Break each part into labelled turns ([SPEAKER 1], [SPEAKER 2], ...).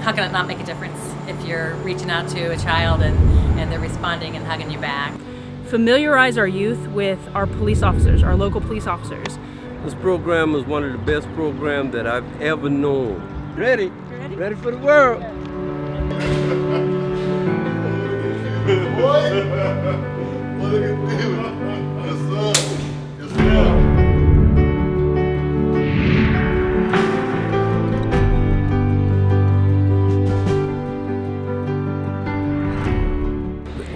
[SPEAKER 1] how can it not make a difference if you're reaching out to a child and they're responding and hugging you back?
[SPEAKER 2] Familiarize our youth with our police officers, our local police officers.
[SPEAKER 3] This program is one of the best programs that I've ever known. Ready? Ready for the world.
[SPEAKER 4] What? Look at this. Yes, sir. Yes, sir.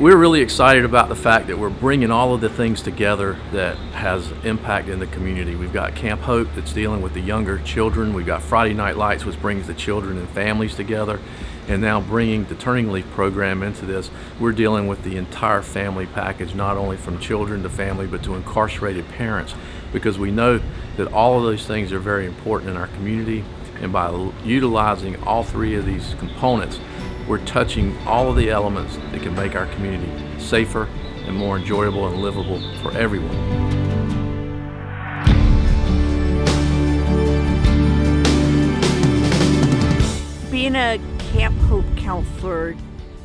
[SPEAKER 5] We're really excited about the fact that we're bringing all of the things together that has impact in the community. We've got Camp Hope that's dealing with the younger children. We've got Friday Night Lights, which brings the children and families together. And now bringing the Turning Leaf program into this, we're dealing with the entire family package, not only from children to family, but to incarcerated parents, because we know that all of those things are very important in our community. And by utilizing all three of these components, we're touching all of the elements that can make our community safer and more enjoyable and livable for everyone.
[SPEAKER 6] Being a Camp Hope counselor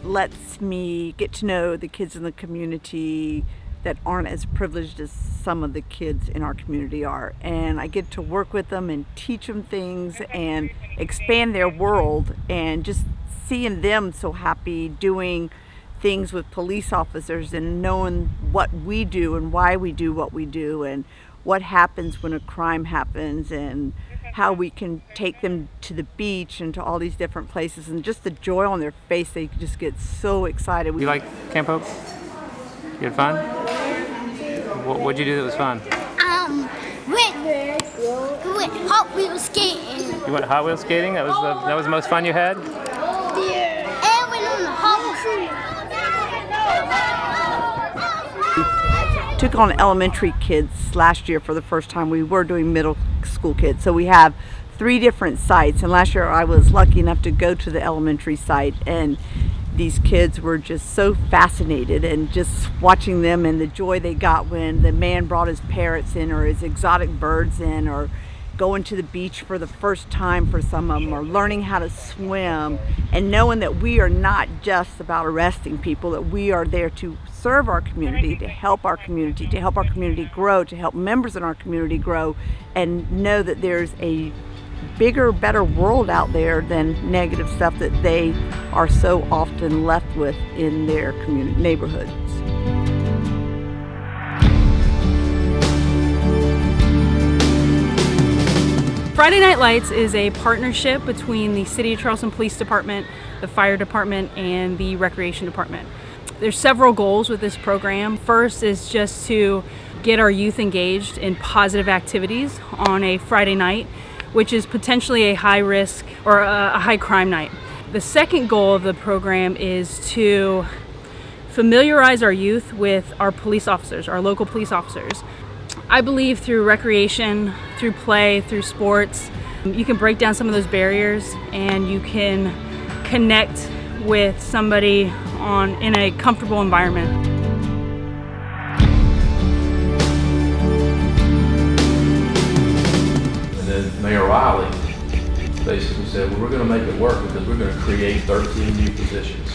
[SPEAKER 6] lets me get to know the kids in the community that aren't as privileged as some of the kids in our community are. And I get to work with them and teach them things and expand their world, and just seeing them so happy doing things with police officers and knowing what we do and why we do what we do and what happens when a crime happens and how we can take them to the beach and to all these different places, and just the joy on their face, they just get so excited.
[SPEAKER 7] You like Camp Hope? You had fun? What'd you do that was fun?
[SPEAKER 8] Went Hot Wheels skating.
[SPEAKER 7] You went Hot Wheels skating? That was the most fun you had?
[SPEAKER 8] Yeah. And went on the Hot Wheels.
[SPEAKER 6] Took on elementary kids last year for the first time. We were doing middle school kids, so we have 3 different sites, and last year I was lucky enough to go to the elementary site, and these kids were just so fascinated, and just watching them and the joy they got when the man brought his parrots in or his exotic birds in, or going to the beach for the first time for some of them, or learning how to swim, and knowing that we are not just about arresting people, that we are there to serve our community, to help our community, to help our community grow, to help members in our community grow, and know that there's a bigger, better world out there than negative stuff that they are so often left with in their community neighborhoods.
[SPEAKER 2] Friday Night Lights is a partnership between the City of Charleston Police Department, the Fire Department, and the Recreation Department. There's several goals with this program. First is just to get our youth engaged in positive activities on a Friday night, which is potentially a high risk or a high crime night. The second goal of the program is to familiarize our youth with our police officers, our local police officers. I believe through recreation, through play, through sports, you can break down some of those barriers and you can connect with somebody in a comfortable environment.
[SPEAKER 5] And then Mayor Riley basically said, well, we're going to make it work because we're going to create 13 new positions.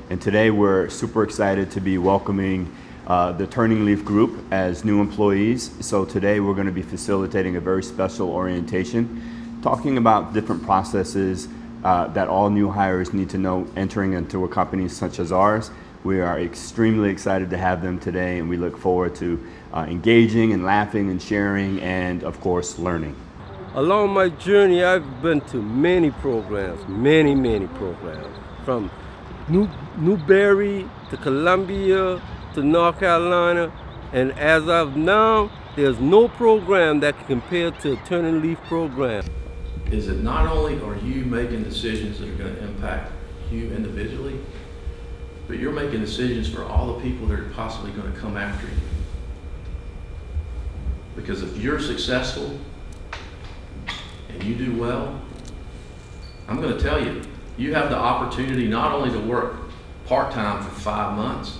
[SPEAKER 9] And today we're super excited to be welcoming the Turning Leaf group as new employees. So today we're going to be facilitating a very special orientation, talking about different processes that all new hires need to know entering into a company such as ours. We are extremely excited to have them today, and we look forward to engaging and laughing and sharing and, of course, learning.
[SPEAKER 3] Along my journey, I've been to many programs, many programs, from Newberry to Columbia to North Carolina, and as of now, there's no program that can compare to the Turning Leaf program.
[SPEAKER 5] Is it not only are you making decisions that are going to impact you individually, but you're making decisions for all the people that are possibly going to come after you. Because if you're successful and you do well, I'm going to tell you, you have the opportunity not only to work part-time for 5 months,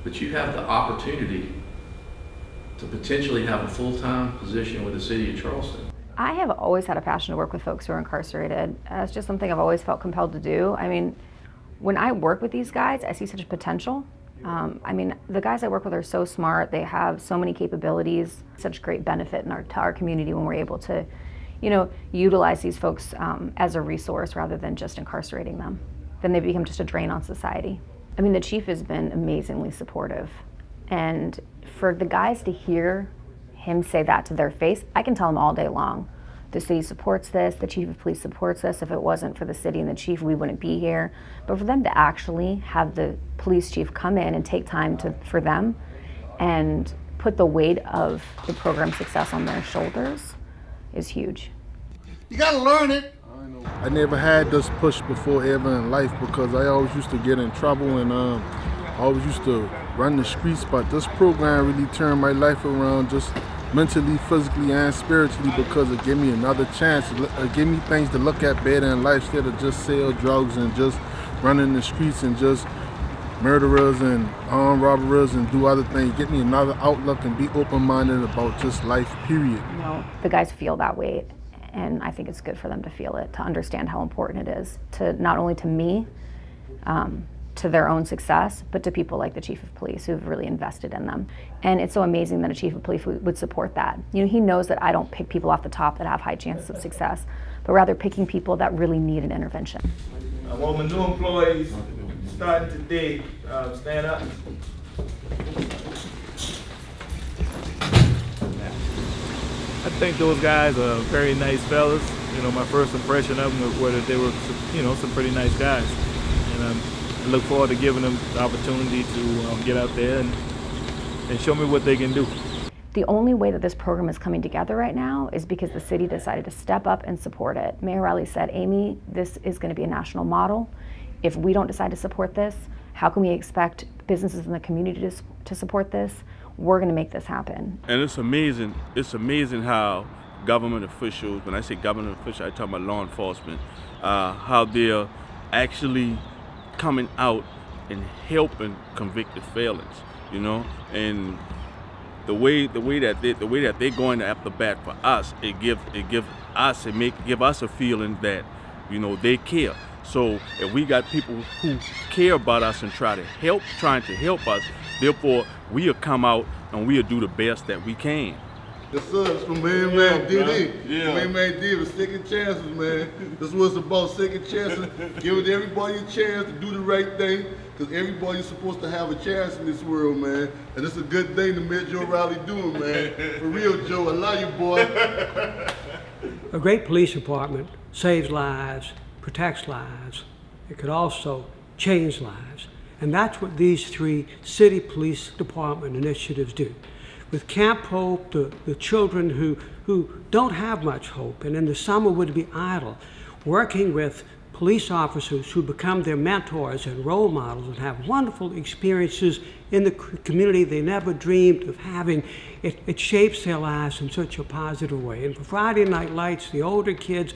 [SPEAKER 5] but you have the opportunity to potentially have a full-time position with the City of Charleston.
[SPEAKER 10] I have always had a passion to work with folks who are incarcerated. It's just something I've always felt compelled to do. I mean, when I work with these guys, I see such potential. I mean, the guys I work with are so smart. They have so many capabilities, such great benefit to our community when we're able to, you know, utilize these folks as a resource rather than just incarcerating them. Then they become just a drain on society. I mean, the chief has been amazingly supportive. And for the guys to hear him say that to their face, I can tell them all day long. The city supports this, the chief of police supports this. If it wasn't for the city and the chief, we wouldn't be here. But for them to actually have the police chief come in and take time for them and put the weight of the program's success on their shoulders is huge.
[SPEAKER 4] You gotta learn it.
[SPEAKER 11] I never had this push before ever in life because I always used to get in trouble and I always used to run the streets, but this program really turned my life around, just mentally, physically, and spiritually, because it gave me another chance. It gave me things to look at better in life instead of just sell drugs and just running the streets and just murderers and armed robbers and do other things. Get me another outlook and be open-minded about just life, period.
[SPEAKER 10] You know, the guys feel that weight, and I think it's good for them to feel it, to understand how important it is, to not only to me, to their own success, but to people like the chief of police who've really invested in them. And it's so amazing that a chief of police would support that. You know, he knows that I don't pick people off the top that have high chances of success, but rather picking people that really need an intervention.
[SPEAKER 12] I want my new employees starting today, stand up.
[SPEAKER 13] I think those guys are very nice fellas. You know, my first impression of them was that they were, you know, some pretty nice guys. And I look forward to giving them the opportunity to get out there and show me what they can do.
[SPEAKER 10] The only way that this program is coming together right now is because the city decided to step up and support it. Mayor Riley said, Amy, this is going to be a national model. If we don't decide to support this, how can we expect businesses in the community to support this? We're going to make this happen.
[SPEAKER 14] And it's amazing how government officials, when I say government officials, I talk about law enforcement, how they're actually coming out and helping convicted felons, you know, and the way that they're going after bat for us, it give us a feeling that, you know, they care. So if we got people who care about us and trying to help us, therefore we'll come out and we'll do the best that we can.
[SPEAKER 4] Yes, sir. It's from man DD. Yeah. Man D was second chances, man. This was about second chances. Giving everybody a chance to do the right thing, because everybody's supposed to have a chance in this world, man. And it's a good thing to make Joe Riley doing, man. For real, Joe. I love you, boy.
[SPEAKER 15] A great police department saves lives, protects lives. It could also change lives. And that's what these 3 city police department initiatives do. With Camp Hope, the children who don't have much hope and in the summer would be idle, working with police officers who become their mentors and role models and have wonderful experiences in the community they never dreamed of having. It shapes their lives in such a positive way. And for Friday Night Lights, the older kids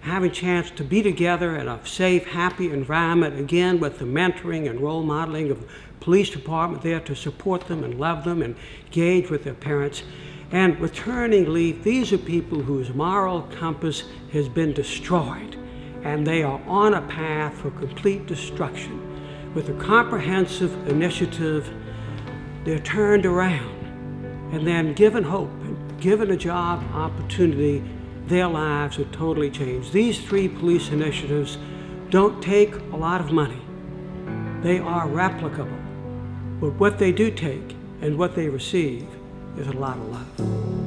[SPEAKER 15] having a chance to be together in a safe, happy environment, again with the mentoring and role modeling of the police department there to support them and love them and engage with their parents. And with Turning Leaf, these are people whose moral compass has been destroyed, and they are on a path for complete destruction. With a comprehensive initiative, they're turned around and then given hope and given a job opportunity. Their lives are totally changed. These 3 police initiatives don't take a lot of money. They are replicable. But what they do take and what they receive is a lot of love.